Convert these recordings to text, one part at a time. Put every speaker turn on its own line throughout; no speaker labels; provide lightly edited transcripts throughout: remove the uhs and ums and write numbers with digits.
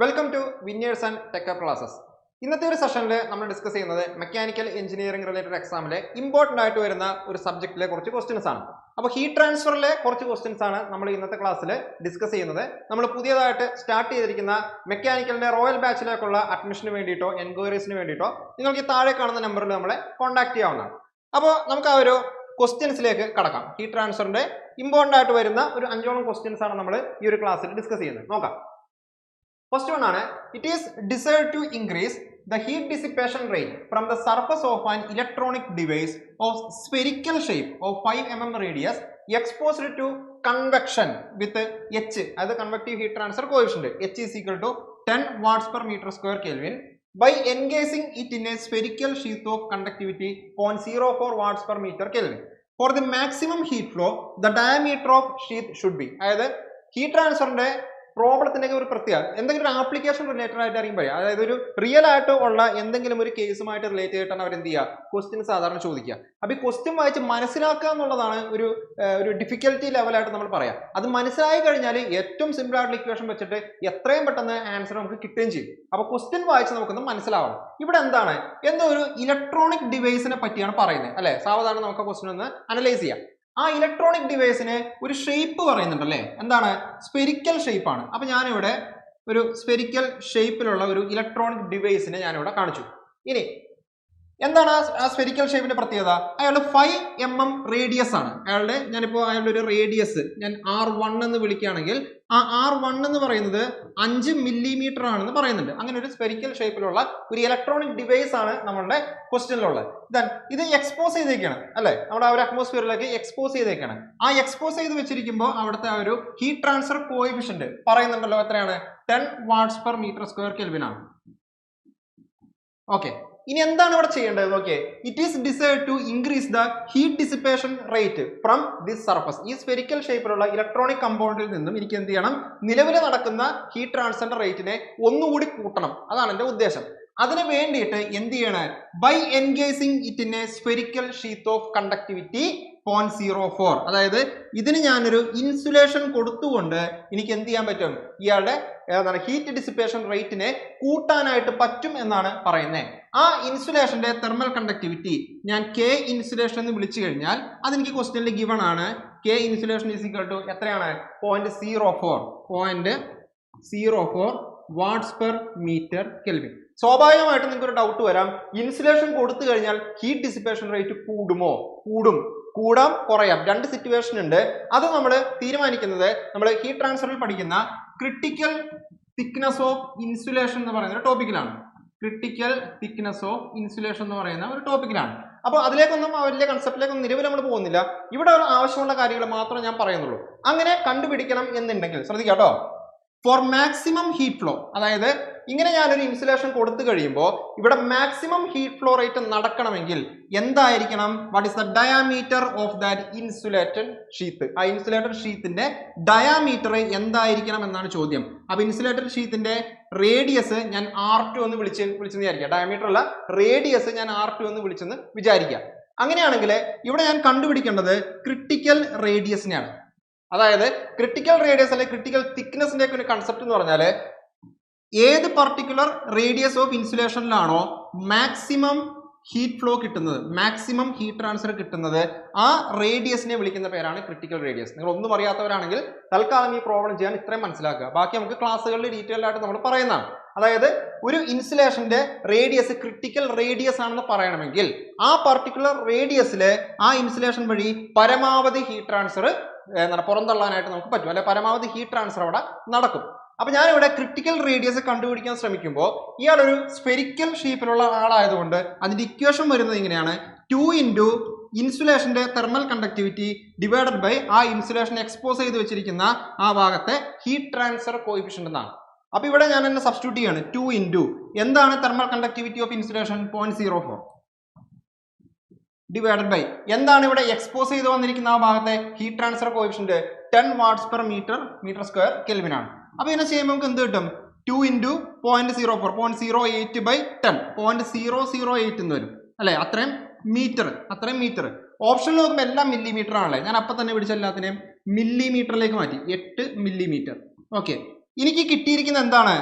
Welcome to winners and tech classes. ഇന്നത്തെ ഒരു സെഷനിൽ നമ്മൾ ഡിസ്കസ് ചെയ്യുന്നത് മെക്കാനിക്കൽ എഞ്ചിനീയറിംഗ് റിലേറ്റഡ് എക്സാമിലെ ഇമ്പോർട്ടൻ്റ് ആയിട്ട് വരുന്ന ഒരു സബ്ജക്റ്റിലെ കുറച്ച് ക്വസ്റ്റ്യൻസ് ആണ്. അപ്പോൾ ഹീറ്റ് ട്രാൻസ്ഫറിലെ കുറച്ച് ക്വസ്റ്റ്യൻസ് ആണ് നമ്മൾ ഇന്നത്തെ ക്ലാസ്സിൽ ഡിസ്കസ് ചെയ്യുന്നത്. നമ്മൾ പുതിയതായിട്ട് സ്റ്റാർട്ട് ചെയ്തിരിക്കുന്ന മെക്കാനിക്കലിന്റെ റോയൽ ബാച്ചിലേക്കുള്ള അഡ്മിഷന് വേണ്ടിയിട്ടോ എൻക്വയറീസിന് വേണ്ടിയിട്ടോ നിങ്ങൾക്ക് താഴെ കാണുന്ന നമ്പറിൽ നമ്മളെ കോൺടാക്ട് ചെയ്യാവുന്നതാണ്. അപ്പോൾ നമുക്ക് ആ ഒരു ക്വസ്റ്റ്യൻസിലേക്ക് കടക്കാം. ഹീറ്റ് ട്രാൻസ്ഫറിന്റെ ഇമ്പോർട്ടൻ്റ് ആയിട്ട് വരുന്ന ഒരു 5ഓളം ക്വസ്റ്റ്യൻസ് ആണ് നമ്മൾ ഈ ഒരു ക്ലാസ്സിൽ ഡിസ്കസ് ചെയ്യുന്നത്. നോക്കാം. First one ആണ്, it is desired to increase the heat dissipation rate from the surface of an electronic device of spherical shape of 5 mm radius exposed to convection with H as the convective heat transfer coefficient H is equal to 10 watts per meter square Kelvin by encasing it in a spherical sheath of conductivity 0.04 watts per meter Kelvin. For the maximum heat flow, the diameter of sheath should be. അതായത് heat ട്രാൻസ്ഫറിന്റെ പ്രോബ്ലത്തിൻ്റെ ഒരു പ്രത്യേകത എന്തെങ്കിലും ഒരു application related ആയിട്ട് അറിയുമ്പോൾ, അതായത് ഒരു real ആയിട്ട് ഉള്ള എന്തെങ്കിലും ഒരു കേസുമായിട്ട് റിലേറ്റ് ചെയ്തിട്ടാണ് അവർ എന്ത് ചെയ്യുക, ക്വസ്റ്റ്യൻ സാധാരണ ചോദിക്കുക. അപ്പോൾ ഈ ക്വസ്റ്റ്യൻ വായിച്ച് മനസ്സിലാക്കുക എന്നുള്ളതാണ് ഒരു ഡിഫിക്കൽറ്റി ലെവലായിട്ട് നമ്മൾ പറയാം. അത് മനസ്സിലായി കഴിഞ്ഞാൽ ഏറ്റവും സിമ്പിൾ ആയിട്ടുള്ള ഇക്വേഷൻ വെച്ചിട്ട് എത്രയും പെട്ടെന്ന് ആൻസർ നമുക്ക് കിട്ടുകയും ചെയ്യും. അപ്പോൾ ക്വസ്റ്റ്യൻ വായിച്ച് നമുക്കൊന്ന് മനസ്സിലാവണം. ഇവിടെ എന്താണ്, എന്തോ ഒരു ഇലക്ട്രോണിക് ഡിവൈസിനെ പറ്റിയാണ് പറയുന്നത് അല്ലെ. സാവധാനം നമുക്ക് ക്വസ്റ്റ്യൻ ഒന്ന് അനലൈസ് ചെയ്യാം. ആ ഇലക്ട്രോണിക് ഡിവൈസിന് ഒരു ഷേപ്പ് പറയുന്നുണ്ട് അല്ലേ, എന്താണ്, സ്പെരിക്കൽ ഷേപ്പ് ആണ്. അപ്പൊ ഞാനിവിടെ ഒരു സ്പെരിക്കൽ ഷേപ്പിലുള്ള ഒരു ഇലക്ട്രോണിക് ഡിവൈസിനെ ഞാനിവിടെ കാണിച്ചു. ഇനി എന്താണ് ആ സ്പെരിക്കൽ ഷേപ്പിന്റെ പ്രത്യേകത? അയാളുടെ 5 mm റേഡിയസ് ആണ്. അയാളുടെ ഒരു റേഡിയസ് ഞാൻ R1 എന്ന് വിളിക്കുകയാണെങ്കിൽ ആ R1 എന്ന് പറയുന്നത് 5 മില്ലിമീറ്റർ ആണെന്ന് പറയുന്നുണ്ട്. അങ്ങനെ ഒരു സ്പെരിക്കൽ ഷേപ്പിലുള്ള ഒരു ഇലക്ട്രോണിക് ഡിവൈസ് ആണ് നമ്മളുടെ ക്വസ്റ്റ്യനിലുള്ളത്. ഇത് എക്സ്പോസ് ചെയ്തേക്കാണ് അല്ലെ, നമ്മുടെ ആ ഒരു അറ്റ്മോസ്ഫിയറിലേക്ക് എക്സ്പോസ് ചെയ്തേക്കാണ്. ആ എക്സ്പോസ് ചെയ്ത് വെച്ചിരിക്കുമ്പോൾ അവിടുത്തെ ആ ഒരു ഹീറ്റ് ട്രാൻസ്ഫർ കോഎഫിഷ്യന്റ് പറയുന്നുണ്ടല്ലോ, എത്രയാണ്, 10 watts per metre square kelvin ആണ്. ഓക്കെ, ഇനി എന്താണ് ഇവിടെ ചെയ്യേണ്ടത്? Okay, it is decide to increase the heat dissipation rate from this surface. ഈ സ്പെരിക്കൽ ഷേപ്പിലുള്ള ഇലക്ട്രോണിക് കമ്പൗണ്ടിൽ നിന്നും എനിക്ക് എന്ത് ചെയ്യണം, നിലവിൽ നടക്കുന്ന ഹീറ്റ് ട്രാൻസ്ഫർ റേറ്റിനെ ഒന്നുകൂടി കൂട്ടണം. അതാണ് എൻ്റെ ഉദ്ദേശം. അതിന് വേണ്ടിയിട്ട് എന്ത് ചെയ്യണം, by engaging it in a spherical sheath of conductivity 0.04. അതായത് ഇതിന് ഞാനൊരു ഇൻസുലേഷൻ കൊടുത്തുകൊണ്ട് എനിക്ക് എന്ത് ചെയ്യാൻ പറ്റും, ഇയാളുടെ ഹീറ്റ് ഡിസിപ്പേഷൻ റേറ്റിനെ കൂട്ടാനായിട്ട് പറ്റും എന്നാണ് പറയുന്നത്. ആ ഇൻസുലേഷന്റെ തെർമൽ കണ്ടക്ടിവിറ്റി ഞാൻ കെ ഇൻസുലേഷൻ എന്ന് വിളിച്ചു കഴിഞ്ഞാൽ അതെനിക്ക് ക്വസ്റ്റ്യനിൽ ഗിവൺ ആണ്. K insulation is equal to എത്രയാണ്, 0.04 വാട്ട്സ് പെർ മീറ്റർ കെൽവിൻ. സ്വാഭാവികമായിട്ട് നിങ്ങൾക്ക് ഒരു ഡൗട്ട് വരാം, ഇൻസുലേഷൻ കൊടുത്തു കഴിഞ്ഞാൽ ഹീറ്റ് ഡിസിപ്പേഷൻ റേറ്റ് കൂടുമോ? കൂടാം, കുറയാം. രണ്ട് സിറ്റുവേഷൻ ഉണ്ട്. അത് നമ്മൾ തീരുമാനിക്കുന്നത് നമ്മൾ ഹീറ്റ് ട്രാൻസ്ഫറിൽ പഠിക്കുന്ന ക്രിട്ടിക്കൽ തിക്നെസ് ഓഫ് ഇൻസുലേഷൻ എന്ന് പറയുന്ന ഒരു ടോപ്പിക്കിലാണ്. ക്രിട്ടിക്കൽ തിക്നെസ് ഓഫ് ഇൻസുലേഷൻ എന്ന് പറയുന്ന ഒരു ടോപ്പിക്കിലാണ്. അപ്പോൾ അതിലേക്കൊന്നും വലിയ കൺസെപ്റ്റിലേക്കൊന്നും നിലവിൽ നമ്മൾ പോകുന്നില്ല. ഇവിടെ ആവശ്യമുള്ള കാര്യങ്ങൾ മാത്രമേ ഞാൻ പറയുന്നുള്ളൂ. അങ്ങനെ കണ്ടുപിടിക്കണം എന്നുണ്ടെങ്കിൽ ശ്രദ്ധിക്കാം കേട്ടോ. ഫോർ മാക്സിമം ഹീറ്റ് ഫ്ലോ, അതായത് ഇങ്ങനെ ഞാനൊരു ഇൻസുലേഷൻ കൊടുത്തു കഴിയുമ്പോൾ ഇവിടെ മാക്സിമം ഹീറ്റ് ഫ്ലോ റേറ്റ് നടക്കണമെങ്കിൽ എന്തായിരിക്കണം, what is the diameter of that insulated sheath. ആ ഇൻസുലേറ്റഡ് ഷീത്തിന്റെ ഡയാമീറ്റർ എന്തായിരിക്കണം എന്നാണ് ചോദ്യം. അപ്പൊ ഇൻസുലേറ്റഡ് ഷീത്തിന്റെ റേഡിയസ് ഞാൻ R2 എന്ന് വിളിച്ചെന്ന് വിചാരിക്കുക. ഡയമീറ്റർ അല്ല, റേഡിയസ് ഞാൻ R2 എന്ന് വിളിച്ചെന്ന് വിചാരിക്കുക. അങ്ങനെയാണെങ്കിൽ ഇവിടെ ഞാൻ കണ്ടുപിടിക്കേണ്ടത് ക്രിട്ടിക്കൽ റേഡിയസിനെയാണ്. അതായത് ക്രിട്ടിക്കൽ റേഡിയസ് അല്ലെങ്കിൽ ക്രിട്ടിക്കൽ തിക്നെസിന്റെ ഒക്കെ ഒരു കൺസെപ്റ്റ് എന്ന് പറഞ്ഞാൽ ഏത് പർട്ടിക്കുലർ റേഡിയസ് ഓഫ് ഇൻസുലേഷനിലാണോ മാക്സിമം ഹീറ്റ് ഫ്ലോ കിട്ടുന്നത്, മാക്സിമം ഹീറ്റ് ട്രാൻസ്ഫർ കിട്ടുന്നത്, ആ റേഡിയസിനെ വിളിക്കുന്ന പേരാണ് ക്രിട്ടിക്കൽ റേഡിയസ്. നിങ്ങൾ ഒന്നും അറിയാത്തവരാണെങ്കിൽ തൽക്കാലം ഈ പ്രോബ്ലം ചെയ്യാൻ ഇത്രയും മനസ്സിലാക്കുക. ബാക്കി നമുക്ക് ക്ലാസ്സുകളിൽ ഡീറ്റെയിൽ ആയിട്ട് നമ്മൾ പറയുന്നതാണ്. അതായത് ഒരു ഇൻസുലേഷന്റെ റേഡിയസ് ക്രിട്ടിക്കൽ റേഡിയസ് ആണെന്ന് പറയണമെങ്കിൽ ആ പർട്ടിക്കുലർ റേഡിയസില് ആ ഇൻസുലേഷൻ വഴി പരമാവധി ഹീറ്റ് ട്രാൻസ്ഫർ പുറന്തള്ളാനായിട്ട് നമുക്ക് പറ്റും, അല്ലെ പരമാവധി ഹീറ്റ് ട്രാൻസ്ഫർ അവിടെ നടക്കും. അപ്പൊ ഞാനിവിടെ ക്രിട്ടിക്കൽ റേഡിയസ് കണ്ടുപിടിക്കാൻ ശ്രമിക്കുമ്പോൾ ഇയാളൊരു സ്പെരിക്കൽ ഷേപ്പിലുള്ള ആളായതുകൊണ്ട് അതിന്റെ ഇക്വേഷൻ വരുന്നത് ഇങ്ങനെയാണ്, 2 ഇൻറ്റു ഇൻസുലേഷന്റെ തെർമൽ കണ്ടക്ടിവിറ്റി ഡിവൈഡഡ് ബൈ ആ ഇൻസുലേഷൻ എക്സ്പോസ് ചെയ്ത് വെച്ചിരിക്കുന്ന ആ ഭാഗത്തെ ഹീറ്റ് ട്രാൻസ്ഫർ കോഎഫിഷ്യന്റ് എന്നാണ്. അപ്പൊ ഇവിടെ ഞാൻ എന്നെ സബ്സ്റ്റിറ്റ്യൂട്ട് ചെയ്യാണ്. 2 ഇൻറ്റു എന്താണ് thermal conductivity of insulation 0.04 divided by എന്താണ് ഇവിടെ എക്സ്പോസ് ചെയ്ത് വന്നിരിക്കുന്ന ആ ഭാഗത്തെ heat transfer coefficient 10 watts per metre square kelvin ആണ്. അപ്പൊ ഇതിനെ ചെയ്യുമ്പോൾ നമുക്ക് എന്ത് കിട്ടും, 2 ഇൻറ്റു 0.08 ബൈ 10 0.008 എന്ന് വരും അല്ലെ. അത്രയും മീറ്റർ. ഓപ്ഷനിൽ നോക്കുമ്പോൾ എല്ലാം മില്ലിമീറ്റർ ആണല്ലേ. ഞാൻ അപ്പം തന്നെ പിടിച്ച എല്ലാത്തിനെയും മില്ലിമീറ്ററിലേക്ക് മാറ്റി, 8 മില്ലിമീറ്റർ. ഓക്കെ, എനിക്ക് കിട്ടിയിരിക്കുന്ന എന്താണ്,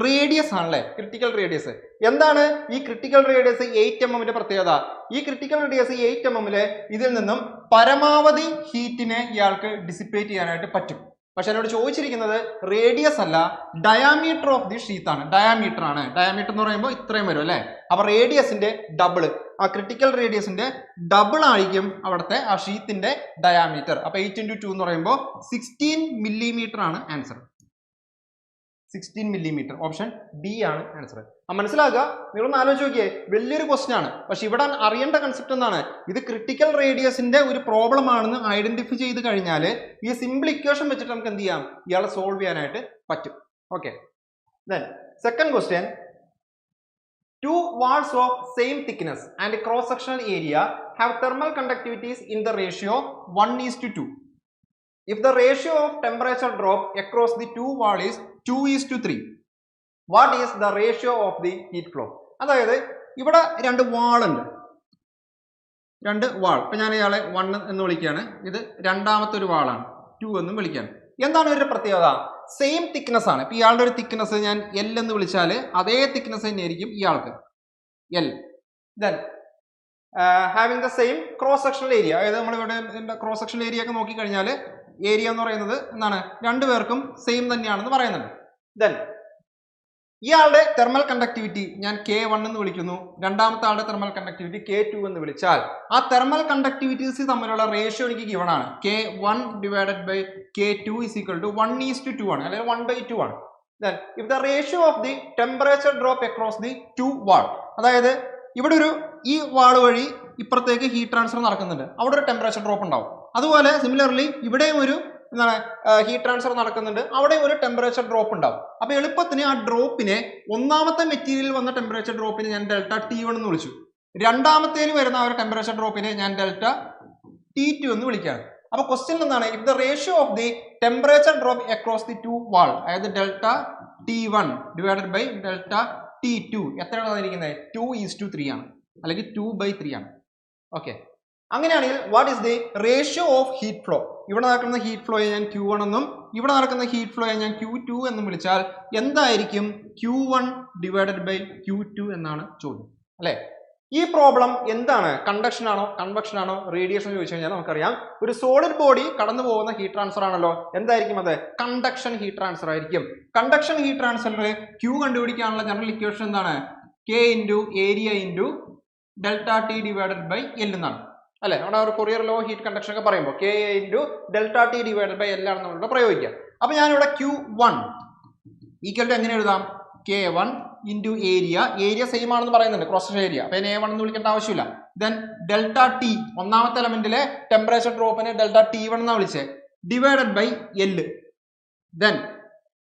റേഡിയസ് ആണല്ലേ, ക്രിട്ടിക്കൽ റേഡിയസ്. എന്താണ് ഈ ക്രിട്ടിക്കൽ റേഡിയസ് 8 mm പ്രത്യേകത? ഈ ക്രിട്ടിക്കൽ റേഡിയസ് 8 mm ഇതിൽ നിന്നും പരമാവധി ഹീറ്റിനെ ഇയാൾക്ക് ഡിസിപ്പേറ്റ് ചെയ്യാനായിട്ട് പറ്റും. പക്ഷെ എന്നോട് ചോദിച്ചിരിക്കുന്നത് റേഡിയസ് അല്ല, ഡയാമീറ്റർ ഓഫ് ദി ഷീത്ത് ആണ്. ഡയാമീറ്റർ ആണ്. ഡയാമീറ്റർ എന്ന് പറയുമ്പോൾ ഇത്രയും വരും അല്ലെ. അപ്പൊ റേഡിയസിന്റെ ഡബിൾ, ആ ക്രിട്ടിക്കൽ റേഡിയസിന്റെ ഡബിൾ ആയിരിക്കും അവിടുത്തെ ആ ഷീത്തിന്റെ ഡയാമീറ്റർ. അപ്പൊ 8 into 2 എന്ന് പറയുമ്പോൾ 16 millimeter ആണ് ആൻസർ. 16 millimeter. ഓപ്ഷൻ ഡി ആണ് ആൻസർ. മനസ്സിലാക്കുക, നിങ്ങളൊന്ന് ആലോചിച്ച് നോക്കിയേ, വലിയൊരു ക്വസ്റ്റ്യൻ ആണ്. പക്ഷെ ഇവിടെ അറിയേണ്ട കൺസെപ്റ്റ് എന്താണ്? ഇത് ക്രിട്ടിക്കൽ റേഡിയസിന്റെ ഒരു പ്രോബ്ലം ആണെന്ന് ഐഡന്റിഫൈ ചെയ്ത് കഴിഞ്ഞാൽ ഈ സിമ്പിൾ ഇക്വേഷൻ വെച്ചിട്ട് നമുക്ക് എന്ത് ചെയ്യാം, ഇയാളെ സോൾവ് ചെയ്യാനായിട്ട് പറ്റും. Okay, then second question. Two walls of same thickness and cross sectional area have thermal conductivities in the ratio 1:2. If the ratio of temperature drop across the two wall is 2:3, what is the ratio of the heat flow? അതായത് ഇവിടെ രണ്ട് വാൾ ഉണ്ട്, രണ്ട് വാൾ. ഇപ്പൊ ഞാൻ ഇയാളെ 1 എന്ന് വിളിക്കുകയാണ്, ഇത് രണ്ടാമത്തെ ഒരു വാളാണ്, 2 എന്നും വിളിക്കുകയാണ്. എന്താണ് ഒരു പ്രത്യേകത? സെയിം തിക്നെസ് ആണ്. ഇപ്പൊ ഇയാളുടെ ഒരു തിക്നെസ് ഞാൻ L എന്ന് വിളിച്ചാൽ അതേ തിക്നെസ് തന്നെയായിരിക്കും ഇയാൾക്ക്, L. Then having the same cross sectional area. അതായത് നമ്മൾ ഇവിടെ ക്രോസ് സെക്ഷണൽ ഏരിയ ഒക്കെ നോക്കിക്കഴിഞ്ഞാൽ ഏരിയ എന്ന് പറയുന്നത് എന്താണ്, രണ്ടുപേർക്കും സെയിം തന്നെയാണെന്ന് പറയുന്നുണ്ട്. ദെൻ ഇയാളുടെ തെർമൽ കണ്ടക്ടിവിറ്റി ഞാൻ K1 എന്ന് വിളിക്കുന്നു, രണ്ടാമത്തെ ആളുടെ തെർമൽ കണ്ടക്ടിവിറ്റി K2 എന്ന് വിളിച്ചാൽ ആ തെർമൽ കണ്ടക്ടിവിറ്റീസ് തമ്മിലുള്ള റേഷ്യോ എനിക്ക് ഗിവൺ ആണ്. K1 divided by K2 is equal to 1:2 ആണ്, അല്ലെങ്കിൽ 1/2 ആണ്. Then if the ratio of the temperature drop across the two wall, അതായത് ഇവിടെ ഒരു ഈ വാൾ വഴി ഇപ്പുറത്തേക്ക് ഹീറ്റ് ട്രാൻസ്ഫർ നടക്കുന്നുണ്ട്, അവിടെ ഒരു ടെമ്പറേച്ചർ ഡ്രോപ്പ് ഉണ്ടാവും. അതുപോലെ സിമിലർലി ഇവിടെയും ഒരു എന്താണ് ഹീറ്റ് ട്രാൻസ്ഫർ നടക്കുന്നുണ്ട്, അവിടെയും ഒരു ടെമ്പറേച്ചർ ഡ്രോപ്പ് ഉണ്ടാവും. അപ്പൊ എളുപ്പത്തിന് ആ ഡ്രോപ്പിനെ, ഒന്നാമത്തെ മെറ്റീരിയൽ വന്ന ടെമ്പറേച്ചർ ഡ്രോപ്പിനെ ഞാൻ ഡെൽറ്റ T1 എന്ന് വിളിച്ചു, രണ്ടാമത്തേന് വരുന്ന ആ ഒരു ടെമ്പറേച്ചർ ഡ്രോപ്പിനെ ഞാൻ ഡെൽറ്റ T2 എന്ന് വിളിക്കുകയാണ്. അപ്പൊ ക്വസ്റ്റ്യൻ എന്താണ്? If the ratio of the temperature drop across the two wall, അതായത് delta T1 divided by delta T2 എത്രയാണ് തന്നിരിക്കുന്നത്? 2:3 ആണ്, അല്ലെങ്കിൽ 2/3 ആണ്. ഓക്കെ, അങ്ങനെയാണെങ്കിൽ what is the ratio of heat flow? ഇവിടെ നടക്കുന്ന ഹീറ്റ് ഫ്ലോയെ ഞാൻ Q1 എന്നും ഇവിടെ നടക്കുന്ന ഹീറ്റ് ഫ്ലോയെ ഞാൻ Q2 എന്നും വിളിച്ചാൽ എന്തായിരിക്കും? Q1 ഡിവൈഡഡ് ബൈ Q2 എന്നാണ് ചോദ്യം അല്ലെ. ഈ പ്രോബ്ലം എന്താണ്? കണ്ടക്ഷൻ ആണോ കൺവെക്ഷൻ ആണോ റേഡിയേഷൻ എന്ന് ചോദിച്ചു കഴിഞ്ഞാൽ നമുക്കറിയാം, ഒരു സോളിഡ് ബോഡി കടന്നു പോകുന്ന ഹീറ്റ് ട്രാൻസ്ഫർ ആണല്ലോ. എന്തായിരിക്കും അത്? കണ്ടക്ഷൻ ഹീറ്റ് ട്രാൻസ്ഫർ ആയിരിക്കും. കണ്ടക്ഷൻ ഹീറ്റ് ട്രാൻസ്ഫറിൽ Q കണ്ടുപിടിക്കാനുള്ള ജനറൽ ഇക്വേഷൻ എന്താണ്? K into area into delta T divided by L എന്നാണ് അല്ലെ. അവിടെ ഒരു കൊറിയർ ലോ ഹീറ്റ് കണ്ടക്ഷൻ ഒക്കെ പറയുമ്പോൾ K into delta T divided by L ആണ് നമ്മളിവിടെ പ്രയോഗിക്കുക. അപ്പൊ ഞാനിവിടെ Q1 ഈക്വൽ ടു എങ്ങനെ എഴുതാം? K1 into area, area same ആണെന്ന് പറയുന്നുണ്ട്, ക്രോസ് സെക്ഷൻ ഏരിയ, അപ്പൊ A1 എന്ന് വിളിക്കേണ്ട ആവശ്യമില്ല. ദെൻ ഡെൽറ്റ T, ഒന്നാമത്തെ എലമെന്റിലെ ടെമ്പറേച്ചർ ഡ്രോപ്പിനെ ഡെൽറ്റ T1 എന്നാണ് വിളിച്ചത്, divided by L. Then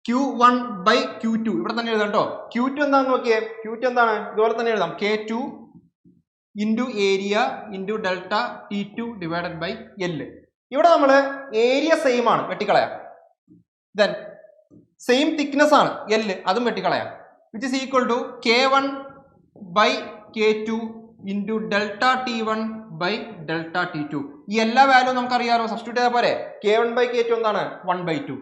Q1 by Q2 ഇവിടെ തന്നെ എഴുതാം കേട്ടോ. Q2 എന്താണെന്ന് നോക്കിയേ, Q2 എന്താണ്? ഇതുപോലെ തന്നെ എഴുതാം, K2 into area into delta T2 divided by L. ഇവിടെ നമ്മൾ ഏരിയ സെയിം ആണ്, വെട്ടിക്കളയാം. ദെൻ സെയിം തിക്നെസ് ആണ് L, അതും വെട്ടിക്കളയാം, which is equal to K1 by K2 into delta T1 by delta T2. ഈ എല്ലാ വാല്യൂ നമുക്കറിയാമോ, സബ്സ്റ്റിറ്റ്യൂട്ട് ചെയ്താൽ പോരെ. K1 ബൈ K2 എന്താണ്? 1/2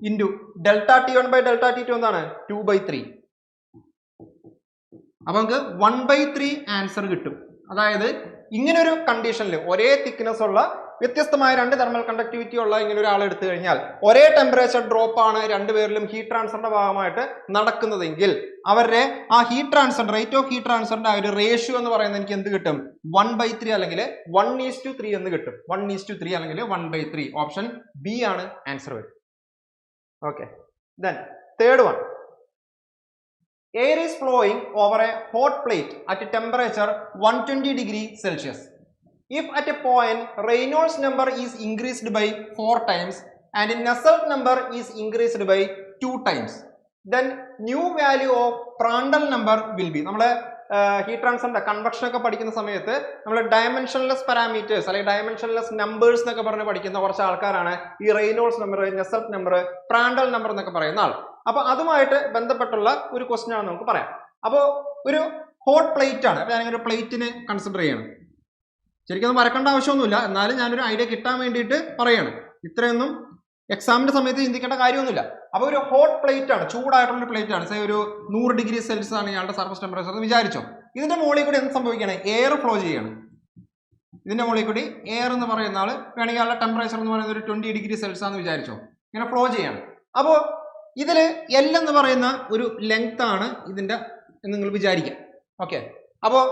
into delta T1 by delta T2 എന്താണ്? 2/3. അപ്പൊ നമുക്ക് 1/3 ആൻസർ കിട്ടും. അതായത് ഇങ്ങനെ ഒരു കണ്ടീഷനിൽ ഒരേ തിക്നെസ് ഉള്ള വ്യത്യസ്തമായ രണ്ട് തെർമൽ കണ്ടക്ടിവിറ്റി ഉള്ള ഇങ്ങനെ ഒരാൾ എടുത്തു കഴിഞ്ഞാൽ ഒരേ ടെമ്പറേച്ചർ ഡ്രോപ്പ് ആണ് രണ്ടുപേരിലും ഹീറ്റ് ട്രാൻസ്ഫറിന്റെ ഭാഗമായിട്ട് നടക്കുന്നതെങ്കിൽ അവരുടെ ആ heat transfer, rate of heat ട്രാൻസ്ഫറിന്റെ ആ ഒരു റേഷ്യോ എന്ന് പറയുന്നത് എനിക്ക് എന്ത് കിട്ടും? 1/3 അല്ലെങ്കിൽ 1:3 എന്ന് കിട്ടും. 1:3 അല്ലെങ്കിൽ 1/3. ഓപ്ഷൻ ബി ആണ് ആൻസർ വരും. Okay, then third one. Air is flowing over a hot plate at a temperature 120 degrees Celsius. If at a point Reynolds number is increased by 4 times and Nusselt number is increased by 2 times, then new value of Prandtl number will be. നമ്മളെ heat ട്രാൻസ്ഫറിന്റെ convection ഒക്കെ പഠിക്കുന്ന സമയത്ത് നമ്മൾ dimensionless parameters അല്ലെങ്കിൽ dimensionless numbers എന്നൊക്കെ പറഞ്ഞ് പഠിക്കുന്ന കുറച്ച് ആൾക്കാരാണ് ഈ Reynolds number, Nusselt number, Prandtl number എന്നൊക്കെ പറയുന്ന ആൾ. അപ്പൊ അതുമായിട്ട് ബന്ധപ്പെട്ടുള്ള ഒരു ക്വസ്റ്റ്യൻ ആണ് നമുക്ക് പറയാം. അപ്പോൾ ഒരു ഹോട്ട് പ്ലേറ്റ് ആണ്, അപ്പൊ ഞാനിങ്ങനെ ഒരു പ്ലേറ്റിന് കൺസിഡർ ചെയ്യണം. ശരിക്കും അത് വരക്കേണ്ട ആവശ്യമൊന്നുമില്ല, എന്നാലും ഞാനൊരു ഐഡിയ കിട്ടാൻ വേണ്ടിയിട്ട് പറയാണ്. ഇത്രയൊന്നും എക്സാമിന്റെ സമയത്ത് ചിന്തിക്കേണ്ട കാര്യമൊന്നുമില്ല. അപ്പോൾ ഒരു ഹോട്ട് പ്ലേറ്റ് ആണ്, ചൂടായിട്ടുള്ള പ്ലേറ്റ് ആണ്, സേ ഒരു 100 ഡിഗ്രി സെൽഷ്യസ് ആണ് ഇയാളുടെ സർഫസ് ടെമ്പറേച്ചർ എന്ന് വിചാരിച്ചോ. ഇതിന്റെ മുകളിൽ കൂടി എന്ത് സംഭവിക്കുകയാണ്? എയർ ഫ്ലോ ചെയ്യാണ്. ഇതിന്റെ മുകളിൽ കൂടി എയർ എന്ന് പറയുന്ന ആള് വേണമെങ്കിൽ ആളുടെ ടെമ്പറേച്ചർ എന്ന് പറയുന്നത് ഒരു 20 ഡിഗ്രി സെൽഷ്യസ് ആണെന്ന് വിചാരിച്ചോ. ഇങ്ങനെ ഫ്ലോ ചെയ്യാണ്. അപ്പോൾ ഇതില് L എന്ന് പറയുന്ന ഒരു ലെങ്ത് ആണ് ഇതിന്റെ എന്ന് നിങ്ങൾ വിചാരിക്കാം. ഓക്കെ, അപ്പോൾ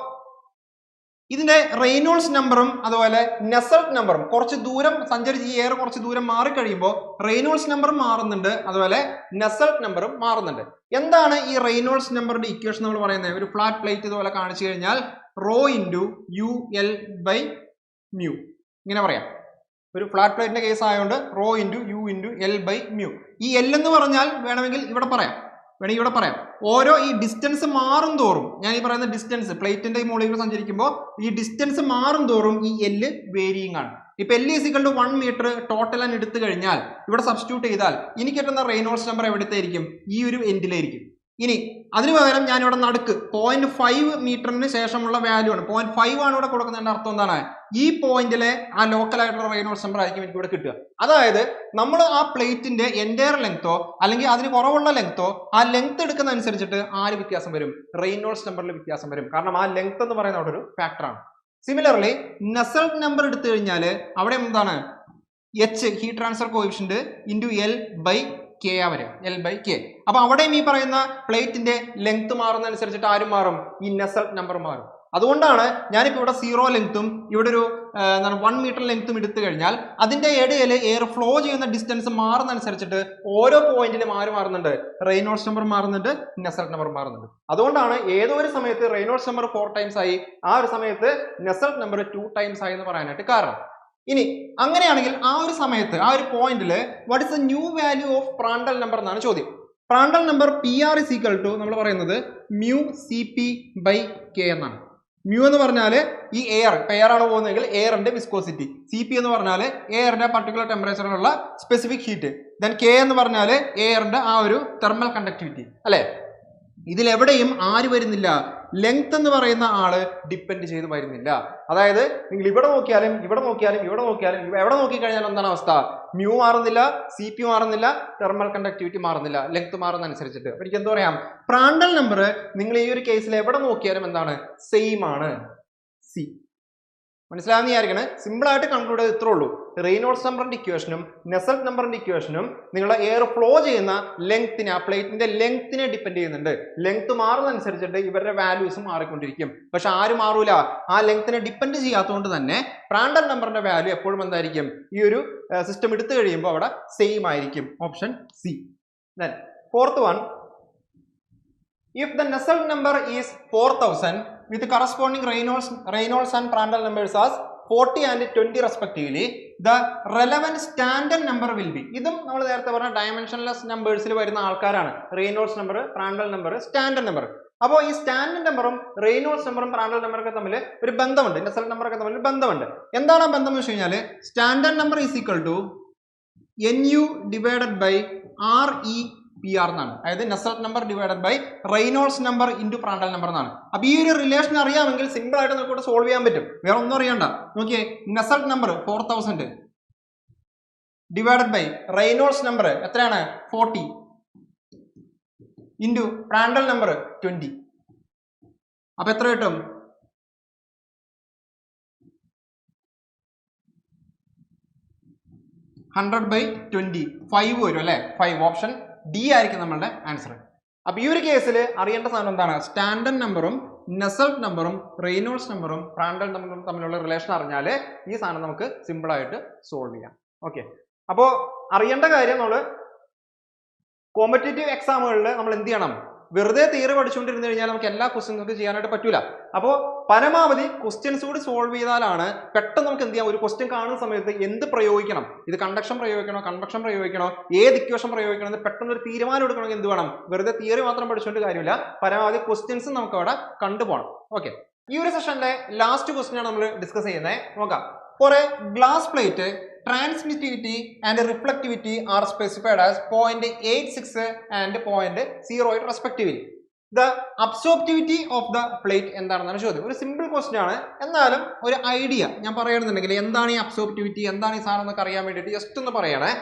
ഇതിന്റെ റെയ്നോൾഡ്സ് നമ്പറും അതുപോലെ നെസൽട്ട് നമ്പറും കുറച്ച് ദൂരം സഞ്ചരിച്ച് ഈ എയർ കുറച്ച് ദൂരം മാറിക്കഴിയുമ്പോൾ റെയ്നോൾഡ്സ് നമ്പറും മാറുന്നുണ്ട്, അതുപോലെ നെസൽട്ട് നമ്പറും മാറുന്നുണ്ട്. എന്താണ് ഈ റെയ്നോൾഡ്സ് നമ്പറിന്റെ ഇക്വേഷൻ നമ്മൾ പറയുന്നത്? ഒരു ഫ്ലാറ്റ് പ്ലേറ്റ് ഇതുപോലെ കാണിച്ചു കഴിഞ്ഞാൽ rho into UL by mu ഇങ്ങനെ പറയാം. ഒരു ഫ്ലാറ്റ് പ്ലേറ്റിന്റെ കേസ് ആയതുകൊണ്ട് rho into U into L by mu. ഈ L എന്ന് പറഞ്ഞാൽ വേണമെങ്കിൽ ഇവിടെ പറയാം, ഓരോ ഈ ഡിസ്റ്റൻസ് മാറും തോറും, ഞാൻ ഈ പറയുന്ന ഡിസ്റ്റൻസ് പ്ലേറ്റിന്റെ ഈ മുകളിൽ സഞ്ചരിക്കുമ്പോൾ ഈ ഡിസ്റ്റൻസ് മാറും തോറും ഈ L വേരിയിങ് ആണ്. ഇപ്പൊ L equal to 1 metre total and എടുത്തു കഴിഞ്ഞാൽ ഇവിടെ സബ്സ്റ്റിറ്റ്യൂട്ട് ചെയ്താൽ ഇനി കിട്ടുന്ന റെയ്നോൾഡ്സ് നമ്പർ എവിടത്തെ ആയിരിക്കും? ഈ ഒരു എൻഡിലായിരിക്കും. ഇനി അതിന് പകരം ഞാൻ ഇവിടെ നടുക്ക് 0.5 മീറ്ററിന് ശേഷമുള്ള വാല്യൂ ആണ്, 0.5 ആണ് ഇവിടെ കൊടുക്കുന്നതിന്റെ അർത്ഥം എന്താണ്? ഈ പോയിന്റിലെ ആ ലോക്കൽ ആയിട്ടുള്ള റെയ്നോൾഡ്സ് നമ്പർ ആയിരിക്കും എനിക്ക് ഇവിടെ കിട്ടുക. അതായത് നമ്മൾ ആ പ്ലേറ്റിന്റെ എൻറ്റയർ ലെങ്തോ അല്ലെങ്കിൽ അതിന് കുറവുള്ള ലെങ്തോ ആ ലെങ്ത് എടുക്കുന്ന അനുസരിച്ചിട്ട് ആര് വ്യത്യാസം വരും? റെയ്നോൾഡ്സ് നമ്പറിൽ വ്യത്യാസം വരും. കാരണം ആ ലെങ്ത് എന്ന് പറയുന്ന അവിടെ ഒരു ഫാക്ടറാണ്. സിമിലർലി നെസൽട്ട് നമ്പർ എടുത്തു കഴിഞ്ഞാൽ അവിടെ എന്താണ്? H heat transfer coefficient into L by K ആ വരിക, L ബൈ K. അപ്പൊ അവിടെയും ഈ പറയുന്ന പ്ലേറ്റിന്റെ ലെങ്ത് മാറുന്ന അനുസരിച്ചിട്ട് ആരും മാറും? ഈ നെസൽട്ട് നമ്പർ മാറും. അതുകൊണ്ടാണ് ഞാനിപ്പോൾ ഇവിടെ 0 ലെങ്ത്തും ഇവിടെ ഒരു 1 മീറ്റർ ലെങ്ത്തും എടുത്തു കഴിഞ്ഞാൽ അതിന്റെ ഇടയിൽ എയർ ഫ്ലോ ചെയ്യുന്ന ഡിസ്റ്റൻസ് മാറുന്ന അനുസരിച്ചിട്ട് ഓരോ പോയിന്റിലും ആര് മാറുന്നുണ്ട്? റെയ്നോൾഡ്സ് നമ്പർ മാറുന്നുണ്ട്, നെസൽട്ട് നമ്പർ മാറുന്നുണ്ട്. അതുകൊണ്ടാണ് ഏതോ ഒരു സമയത്ത് റെയ്നോൾഡ്സ് നമ്പർ 4 ടൈംസ് ആയി, ആ ഒരു സമയത്ത് നെസൽട്ട് നമ്പർ 2 ടൈംസ് ആയി എന്ന് പറയാനായിട്ട് കാരണം. ഇനി അങ്ങനെയാണെങ്കിൽ ആ ഒരു സമയത്ത് ആ ഒരു പോയിന്റിൽ what is the new value of Prandtl number എന്നാണ് ചോദ്യം. Prandtl number PR is equal to നമ്മൾ പറയുന്നത് മ്യൂ CP ബൈ K എന്നാണ്. മ്യൂ എന്ന് പറഞ്ഞാൽ ഈ എയർ ആണ് പോകുന്നതെങ്കിൽ എയറിന്റെ വിസ്കോസിറ്റി, CP എന്ന് പറഞ്ഞാൽ എയറിന്റെ പർട്ടിക്കുലർ ടെമ്പറേച്ചറിലുള്ള സ്പെസിഫിക് ഹീറ്റ്, ദെൻ K എന്ന് പറഞ്ഞാൽ എയറിന്റെ ആ ഒരു തെർമൽ കണ്ടക്ടിവിറ്റി അല്ലെ. ഇതിലെവിടെയും ആര് വരുന്നില്ല? ലെങ്ത് എന്ന് പറയുന്ന ആള് ഡിപ്പെൻഡ് ചെയ്ത് വരുന്നില്ല. അതായത് നിങ്ങൾ ഇവിടെ നോക്കിയാലും ഇവിടെ നോക്കിയാലും ഇവിടെ നോക്കിയാലും എവിടെ നോക്കിക്കഴിഞ്ഞാൽ എന്താണ് അവസ്ഥ? മ്യൂ മാറുന്നില്ല, CP മാറുന്നില്ല, തെർമൽ കണ്ടക്ടിവിറ്റി മാറുന്നില്ല, ലെങ്ത് മാറുന്ന അനുസരിച്ചിട്ട്. അപ്പൊ എനിക്ക് എന്താ പറയാം? പ്രാണ്ടൽ നമ്പർ നിങ്ങൾ ഈ ഒരു കേസിൽ എവിടെ നോക്കിയാലും എന്താണ്? സെയിം ആണ്, C. മനസ്സിലാവുന്ന വിചാരിക്കണേ. സിമ്പിൾ ആയിട്ട് കൺക്ലൂഡ് ചെയ്ത് ഇത്രേ ഉള്ളൂ. റെയ്നോൾഡ്സ് നമ്പറിന്റെ ഇക്വേഷനും നെസൽട്ട് നമ്പറിന്റെ ഇക്വേഷനും നിങ്ങളുടെ എയർ ഫ്ലോ ചെയ്യുന്ന ലെങ്തിനെ, ആ പ്ലേറ്റിന്റെ ലെങ്തിനെ ഡിപ്പെൻഡ് ചെയ്യുന്നുണ്ട്. ലെങ്ത് മാറുന്ന അനുസരിച്ചിട്ട് ഇവരുടെ വാല്യൂസ് മാറിക്കൊണ്ടിരിക്കും. പക്ഷെ ആരും മാറൂല, ആ ലെങ്തിനെ ഡിപ്പെൻഡ് ചെയ്യാത്തതുകൊണ്ട് തന്നെ പ്രാണ്ടൽ നമ്പറിന്റെ വാല്യൂ എപ്പോഴും എന്തായിരിക്കും? ഈ ഒരു സിസ്റ്റം എടുത്തു കഴിയുമ്പോൾ അവിടെ സെയിം ആയിരിക്കും. Option C. Then fourth one, if the Nusselt number is 4000 with corresponding Reynolds and Prandtl numbers as 40 and 20 respectively, the relevant standard number will be. ഇതും നമ്മൾ നേരത്തെ പറഞ്ഞ ഡയമെൻഷൻലെസ് നമ്പേഴ്സിൽ വരുന്ന ആൾക്കാരാണ്. Reynolds number, Prandtl number, standard number. അപ്പോൾ ഈ standard നമ്പറും റെയ്നോൾഡ്സ് നമ്പറും പ്രാണ്ടൽ നമ്പറൊക്കെ തമ്മിൽ ഒരു ബന്ധമുണ്ട്, നെസൽട്ട് നമ്പറൊക്കെ തമ്മിൽ ഒരു ബന്ധമുണ്ട്. എന്താണ് ആ ബന്ധം എന്ന് വെച്ച് കഴിഞ്ഞാൽ standard number is equal to NU divided by REPR എന്നാണ്. അതായത് Nusselt number divided by Reynolds number into Prandtl number എന്നാണ്. അപ്പൊ ഈ ഒരു റിലേഷൻ അറിയാമെങ്കിൽ സിമ്പിൾ ആയിട്ട് നമുക്ക് സോൾവ് ചെയ്യാൻ പറ്റും. വേറെ ഒന്നും അറിയണ്ട. നോക്കിയേ, Nusselt number 4000 divided by Reynolds number എത്രയാണ്? 40 ഇൻറ്റു പ്രാണ്ടൽ നമ്പർ 20. അപ്പൊ എത്ര കിട്ടും? 100/20 5 വരും അല്ലെ. 5 ഓപ്ഷൻ D ആയിരിക്കും നമ്മളുടെ ആൻസർ. അപ്പൊ ഈ ഒരു കേസിൽ അറിയേണ്ട സാധനം എന്താണ്? സ്റ്റാൻഡേർഡ് നമ്പറും നെസൽട്ട് നമ്പറും റെയ്നോൾഡ്സ് നമ്പറും പ്രാണ്ടൽ നമ്പറും തമ്മിലുള്ള റിലേഷൻ അറിഞ്ഞാൽ ഈ സാധനം നമുക്ക് സിമ്പിൾ ആയിട്ട് സോൾവ് ചെയ്യാം. ഓക്കെ, അപ്പോൾ അറിയേണ്ട കാര്യം നമ്മൾ കോമ്പറ്റേറ്റീവ് എക്സാമുകളിൽ നമ്മൾ എന്ത് ചെയ്യണം? വെറുതെ തിയറി പഠിച്ചുകൊണ്ടിരുന്നു കഴിഞ്ഞാൽ നമുക്ക് എല്ലാ ക്വസ്റ്റ്യൻസ് ചെയ്യാനായിട്ട് പറ്റൂല. അപ്പോൾ പരമാവധി ക്വസ്റ്റ്യൻസ് കൂടി സോൾവ് ചെയ്താലാണ് പെട്ടെന്ന് നമുക്ക് എന്ത് ചെയ്യാം? ഒരു ക്വസ്റ്റ്യൻ കാണുന്ന സമയത്ത് എന്ത് പ്രയോഗിക്കണം, ഇത് കണ്ടക്ഷൻ പ്രയോഗിക്കണോ, കൺവെക്ഷൻ പ്രയോഗിക്കണോ, ഏത് ഇക്വേഷൻ പ്രയോഗിക്കണം എന്ന് പെട്ടെന്ന് ഒരു തീരുമാനം എടുക്കണമെങ്കിൽ എന്ത് വേണം? വെറുതെ തിയറി മാത്രം പഠിച്ചുകൊണ്ട് കാര്യമില്ല, പരമാവധി ക്വസ്റ്റ്യൻസ് നമുക്ക് അവിടെ കണ്ടുപോകണം. ഓക്കെ, ഈ ഒരു സെഷനിലെ ലാസ്റ്റ് ക്വസ്റ്റ്യൻ ആണ് നമ്മൾ ഡിസ്കസ് ചെയ്യുന്നത്. നോക്കാം. For a glass plate, transmittivity and reflectivity are specified as 0.86 and 0.08 respectively. The absorptivity of the plate എന്താണെന്നാണ് ചോദ്യം. ഒരു സിമ്പിൾ ക്വസ്റ്റ്യൻ ആണ്, എന്നാലും ഒരു ഐഡിയ ഞാൻ പറയുന്നുണ്ടെങ്കിൽ എന്താണ് ഈ അബ്സോർപ്റ്റിവിറ്റി, എന്താണ് ഈ സാധനം എന്നൊക്കെ അറിയാൻ വേണ്ടിയിട്ട് ജസ്റ്റ് ഒന്ന് പറയണേ.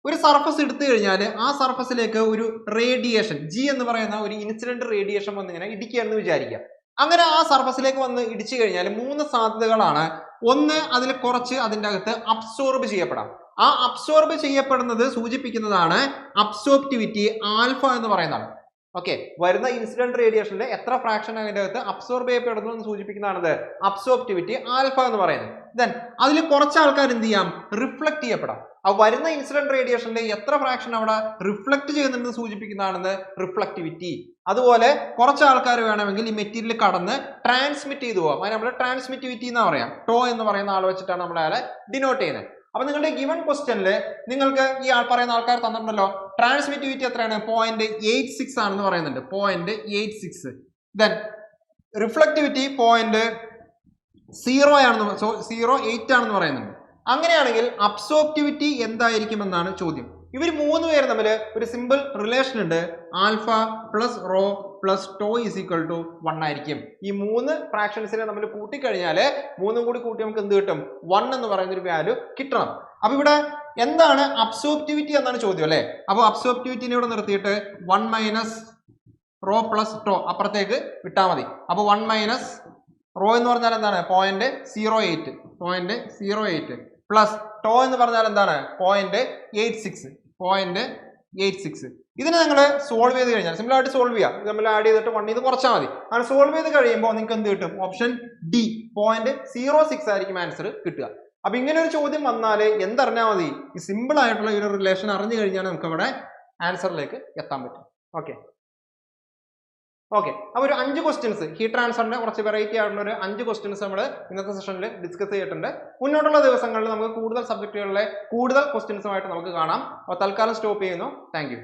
ഒരു സർഫസ് എടുത്തു കഴിഞ്ഞാൽ ആ സർഫസിലേക്ക് ഒരു റേഡിയേഷൻ ജി എന്ന് പറയുന്ന ഒരു ഇൻസിഡന്റ് റേഡിയേഷൻ വന്നിങ്ങനെ ഇടിക്കുകയെന്ന് വിചാരിക്കുക. അങ്ങനെ ആ സർഫസിലേക്ക് വന്ന് ഇടിച്ചു കഴിഞ്ഞാൽ 3 സാധ്യതകളാണ്. ഒന്ന്, അതിൽ കുറച്ച് അതിൻ്റെ അകത്ത് അബ്സോർബ് ചെയ്യപ്പെടാം. ആ അബ്സോർബ് ചെയ്യപ്പെടുന്നത് സൂചിപ്പിക്കുന്നതാണ് അബ്സോർപ്റ്റിവിറ്റി ആൽഫ എന്ന് പറയുന്നതാണ്. ഓക്കെ, വരുന്ന ഇൻസിഡന്റ് റേഡിയേഷന്റെ എത്ര ഫ്രാക്ഷൻ അതിന്റെ അകത്ത് അബ്സോർബ് ചെയ്യപ്പെടുന്നു എന്ന് സൂചിപ്പിക്കുന്നതാണത് അബ്സോർപ്റ്റിവിറ്റി ആൽഫ എന്ന് പറയുന്നത്. ദെൻ അതിൽ കുറച്ച് ആൾക്കാർ എന്ത് ചെയ്യാം, റിഫ്ലക്ട് ചെയ്യപ്പെടാം. ആ വരുന്ന ഇൻസിഡന്റ് റേഡിയേഷന്റെ എത്ര ഫ്രാക്ഷൻ അവിടെ റിഫ്ലക്ട് ചെയ്യുന്നുണ്ടെന്ന് സൂചിപ്പിക്കുന്നതാണത് റിഫ്ലക്റ്റിവിറ്റി. അതുപോലെ കുറച്ച് ആൾക്കാർ വേണമെങ്കിൽ ഈ മെറ്റീരിയൽ കടന്ന് ട്രാൻസ്മിറ്റ് ചെയ്തു പോകാം. അതിന് നമ്മൾ ട്രാൻസ്മിറ്റിവിറ്റി എന്ന് പറയാം. ടോ എന്ന് പറയുന്ന ആൾ വെച്ചിട്ടാണ് നമ്മൾ അയാളെ ഡിനോട്ട് ചെയ്യുന്നത്. അപ്പൊ നിങ്ങളുടെ ഗിവൺ ക്വസ്റ്റ്യനിൽ നിങ്ങൾക്ക് ഈ പറയുന്ന ആൾക്കാർ തന്നിട്ടുണ്ടല്ലോ, ട്രാൻസ്മിറ്റിവിറ്റി എത്രയാണ്, 0.86 ആണെന്ന് പറയുന്നുണ്ട്, 0.86. ദെൻ റിഫ്ലക്റ്റിവിറ്റി 0.08 ആണെന്ന് പറയുന്നുണ്ട്. അങ്ങനെയാണെങ്കിൽ അബ്സോർപ്റ്റിവിറ്റി എന്തായിരിക്കുമെന്നാണ് ചോദ്യം. ഇവർ 3 പേരും തമ്മിൽ ഒരു സിമ്പിൾ റിലേഷൻ ഉണ്ട്, alpha plus rho plus tau is equal to 1 ആയിരിക്കും. ഈ 3 ഫ്രാക്ഷൻസിനെ നമ്മൾ കൂട്ടിക്കഴിഞ്ഞാൽ 3 കൂടി കൂട്ടി നമുക്ക് എന്ത് കിട്ടും, 1 എന്ന് പറയുന്ന ഒരു വാല്യൂ കിട്ടണം. അപ്പൊ ഇവിടെ എന്താണ് അബ്സോർപ്റ്റിവിറ്റി എന്നാണ് ചോദ്യം അല്ലെ. അപ്പൊ അബ്സോർപ്റ്റിവിറ്റിനെ ഇവിടെ നിർത്തിയിട്ട് 1 മൈനസ് റോ പ്ലസ് ടോ അപ്പുറത്തേക്ക് വിട്ടാൽ മതി. അപ്പൊ 1 മൈനസ് റോ എന്ന് പറഞ്ഞാൽ എന്താണ്, 0.08 പ്ലസ് ടോ എന്ന് പറഞ്ഞാൽ എന്താണ്, 0.86. ഇതിനെ നിങ്ങൾ സോൾവ് ചെയ്ത് കഴിഞ്ഞാൽ സിമ്പിൾ ആയിട്ട് സോൾവ് ചെയ്യാം. ഇത് നമ്മൾ ആഡ് ചെയ്തിട്ട് 1 ഇത് കുറച്ചാൽ മതി. അങ്ങനെ സോൾവ് ചെയ്ത് കഴിയുമ്പോൾ നിങ്ങൾക്ക് എന്ത് കിട്ടും, ഓപ്ഷൻ ഡി 0.06 ആയിരിക്കും ആൻസർ കിട്ടുക. അപ്പൊ ഇങ്ങനെ ഒരു ചോദ്യം വന്നാൽ എന്തറിഞ്ഞാൽ മതി, ഈ സിമ്പിൾ ആയിട്ടുള്ള ഒരു റിലേഷൻ അറിഞ്ഞു കഴിഞ്ഞാൽ നമുക്ക് അവിടെ ആൻസറിലേക്ക് എത്താൻ പറ്റും. ഓക്കെ, അപ്പൊ ഒരു 5 ക്വസ്റ്റ്യൻസ് ഹീറ്റ് ട്രാൻസ്ഫറിന്റെ കുറച്ച് വെറൈറ്റി ആയിട്ടുള്ള ഒരു 5 ക്വസ്റ്റ്യൻസ് നമ്മൾ ഇന്നത്തെ സെഷനിൽ ഡിസ്കസ് ചെയ്തിട്ടുണ്ട്. മുന്നോട്ടുള്ള ദിവസങ്ങളിൽ നമുക്ക് കൂടുതൽ സബ്ജക്റ്റുകളിലെ കൂടുതൽ ക്വസ്റ്റ്യൻസുമായിട്ട് നമുക്ക് കാണാം. അപ്പോൾ തൽക്കാലം സ്റ്റോപ്പ് ചെയ്യുന്നു. താങ്ക്